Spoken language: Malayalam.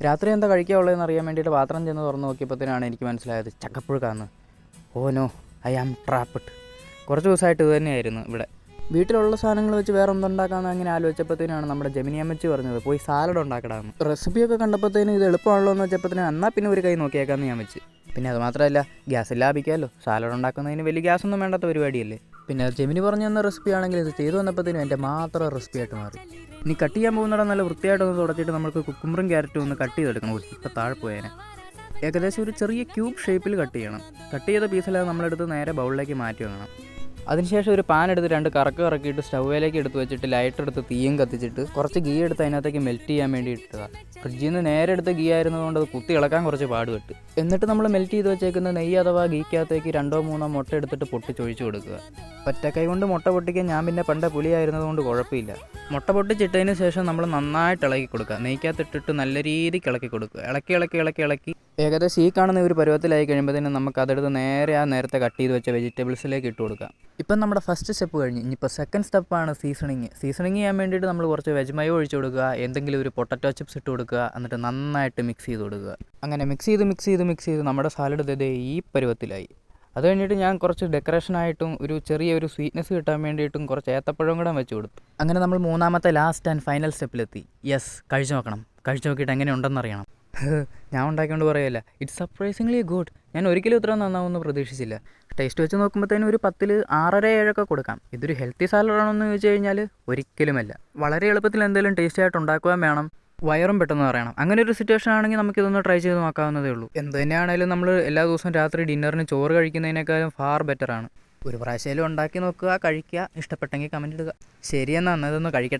രാത്രി എന്താ കഴിക്കാനുള്ളതെന്ന് അറിയാൻ വേണ്ടിയിട്ട് പാത്രം ചെന്ന് തുറന്ന് നോക്കിയപ്പോഴത്തേനാണ് എനിക്ക് മനസ്സിലായത് ചക്കപ്പുഴുക്കാന്ന്. Oh no, I am trapped. കുറച്ച് ദിവസമായിട്ട് ഇത് തന്നെയായിരുന്നു ഇവിടെ. വീട്ടിലുള്ള സാധനങ്ങൾ വെച്ച് വേറെ എന്തുണ്ടാക്കാമെന്ന് അങ്ങനെ ആലോചിച്ചപ്പോഴത്തേനാണ് നമ്മുടെ ജെമിനി അമ്മച്ചി പറഞ്ഞത് പോയി സാലഡ് ഉണ്ടാക്കടാമെന്ന്. റെസിപ്പിയൊക്കെ കണ്ടപ്പോഴത്തേനും ഇത് എളുപ്പമാണല്ലോ എന്ന് വെച്ചപ്പോഴത്തേനും എന്നാൽ പിന്നെ ഒരു കൈ നോക്കിയേക്കാമെന്ന് ഞാൻ വെച്ച്. പിന്നെ അതുമാത്രമല്ല, ഗ്യാസ് ലാഭിക്കാമല്ലോ. സാലഡ് ഉണ്ടാക്കുന്നതിന് വലിയ ഗ്യാസൊന്നും വേണ്ടാത്ത പരിപാടിയല്ലേ. പിന്നെ ജെമിനി പറഞ്ഞു തന്ന റെസിപ്പി ആണെങ്കിൽ ഇത് ചെയ്തു വന്നപ്പോഴത്തേനും എൻ്റെ മാത്രം റെസിപ്പി ആയിട്ട് മാറി. ഇനി കട്ട് ചെയ്യാൻ പോകുന്നിടം നല്ല വൃത്തിയായിട്ടൊന്ന് തുടച്ചിട്ട് നമുക്ക് കുക്കുംബറും ക്യാരറ്റും ഒന്ന് കട്ട് ചെയ്തെടുക്കണം. ഇപ്പോൾ താഴെ പോയേനെ. ഏകദേശം ഒരു ചെറിയ ക്യൂബ് ഷേപ്പിൽ കട്ട് ചെയ്യണം. കട്ട് ചെയ്ത പീസെല്ലാം നമ്മളെടുത്ത് നേരെ ബൗളിലേക്ക് മാറ്റി വെക്കണം. അതിനുശേഷം ഒരു പാൻ എടുത്ത് 2 കറക്ക് കറക്കിയിട്ട് സ്റ്റൗവിലേക്ക് എടുത്ത് വെച്ചിട്ട് ലൈറ്റർ എടുത്ത് തീയും കത്തിച്ചിട്ട് കുറച്ച് ഗീ എടുത്ത് അതിനകത്തേക്ക് മെൽറ്റ് ചെയ്യാൻ വേണ്ടി ഇട്ടതാ. ഫ്രിഡ്ജിൽ നിന്ന് നേരെ എടുത്ത് ഗീ ആയിരുന്നതുകൊണ്ട് അത് കുത്തി ഇളക്കാൻ കുറച്ച് പാടുപെട്ട്. എന്നിട്ട് നമ്മൾ മെൽറ്റ് ചെയ്ത് വെച്ചേക്കുന്ന നെയ്യ് അഥവാ ഗീക്കകത്തേക്ക് 2-3 മുട്ട എടുത്തിട്ട് പൊട്ടിച്ചൊഴിച്ച് കൊടുക്കുക. ഒറ്റക്കൈ കൊണ്ട് മുട്ട പൊട്ടിക്കാൻ ഞാൻ പിന്നെ പണ്ട് പുലിയായിരുന്നതുകൊണ്ട് കുഴപ്പമില്ല. മുട്ട പൊട്ടിച്ചിട്ടതിന് ശേഷം നമ്മൾ നന്നായിട്ട് ഇളക്കി കൊടുക്കുക. നെയ്ക്കകത്തിട്ടിട്ട് നല്ല രീതിക്ക് ഇളക്കി കൊടുക്കുക. ഇളക്കി ഏകദേശം ഈ കാണുന്ന ഒരു പരുവത്തിലായി കഴിയുമ്പോഴത്തേനും നമുക്ക് അതെടുത്ത് നേരെ ആ നേരത്തെ കട്ട് ചെയ്ത് വെച്ച വെജിറ്റബിൾസിലേക്ക് ഇട്ട് കൊടുക്കാം. ഇപ്പം നമ്മുടെ ഫസ്റ്റ് സ്റ്റെപ്പ് കഴിഞ്ഞ് ഇനിയിപ്പോൾ സെക്കൻഡ് സ്റ്റെപ്പാണ് സീസണിങ് ചെയ്യാൻ വേണ്ടിയിട്ട് നമ്മൾ കുറച്ച് വെജ് മയോ ഒഴിച്ച് കൊടുക്കുക. എന്തെങ്കിലും ഒരു പൊട്ടറ്റോ ചിപ്സ് ഇട്ട് കൊടുക്കുക. എന്നിട്ട് നന്നായിട്ട് മിക്സ് ചെയ്ത് കൊടുക്കുക. അങ്ങനെ മിക്സ് ചെയ്ത് നമ്മുടെ സാലഡ് ഇതേ ഈ പരുവത്തിലായി. അത് കഴിഞ്ഞിട്ട് ഞാൻ കുറച്ച് ഡെക്കറേഷനായിട്ടും ഒരു ചെറിയൊരു സ്വീറ്റ്നെസ് കിട്ടാൻ വേണ്ടിയിട്ടും കുറച്ച് ഏത്തപ്പഴം കൂടെ വെച്ച് കൊടുത്തു. അങ്ങനെ നമ്മൾ മൂന്നാമത്തെ ലാസ്റ്റ് ആൻഡ് ഫൈനൽ സ്റ്റെപ്പിലെത്തി. യെസ്, കഴിച്ചു നോക്കണം. കഴിച്ചു നോക്കിയിട്ട് എങ്ങനെ ഉണ്ടെന്ന് അറിയണം. ഞാൻ ഉണ്ടാക്കിക്കൊണ്ട് പറയല്ല, ഇറ്റ്സ് സർപ്രൈസിംഗ്ലി ഗുഡ്. ഞാൻ ഒരിക്കലും ഇത്ര നന്നാവുമെന്ന് പ്രതീക്ഷിച്ചില്ല. ടേസ്റ്റ് വെച്ച് നോക്കുമ്പോഴത്തേനും ഒരു 10-ൽ 6.5-7 കൊടുക്കാം. ഇതൊരു ഹെൽത്തി സാലഡാണെന്ന് ചോദിച്ചു കഴിഞ്ഞാൽ ഒരിക്കലുമല്ല. വളരെ എളുപ്പത്തിൽ എന്തെങ്കിലും ടേസ്റ്റി ആയിട്ട് ഉണ്ടാക്കുവാൻ വേണം, വയറും പെട്ടെന്ന് പറയണം. അങ്ങനെ ഒരു സിറ്റുവേഷൻ ആണെങ്കിൽ നമുക്കിതൊന്ന് ട്രൈ ചെയ്ത് നോക്കാവുന്നതേ ഉള്ളൂ. എന്ത് തന്നെയാണെങ്കിലും നമ്മൾ എല്ലാ ദിവസവും രാത്രി ഡിന്നറിന് ചോറ് കഴിക്കുന്നതിനേക്കാളും ഫാർ ബെറ്ററാണ്. ഒരു പ്രാവശ്യം ഉണ്ടാക്കി നോക്കുക, കഴിക്കുക. ഇഷ്ടപ്പെട്ടെങ്കിൽ കമൻറ്റ് ഇടുക. ശരിയെന്നാൽ ഇതൊന്ന് കഴിക്കട്ടെ.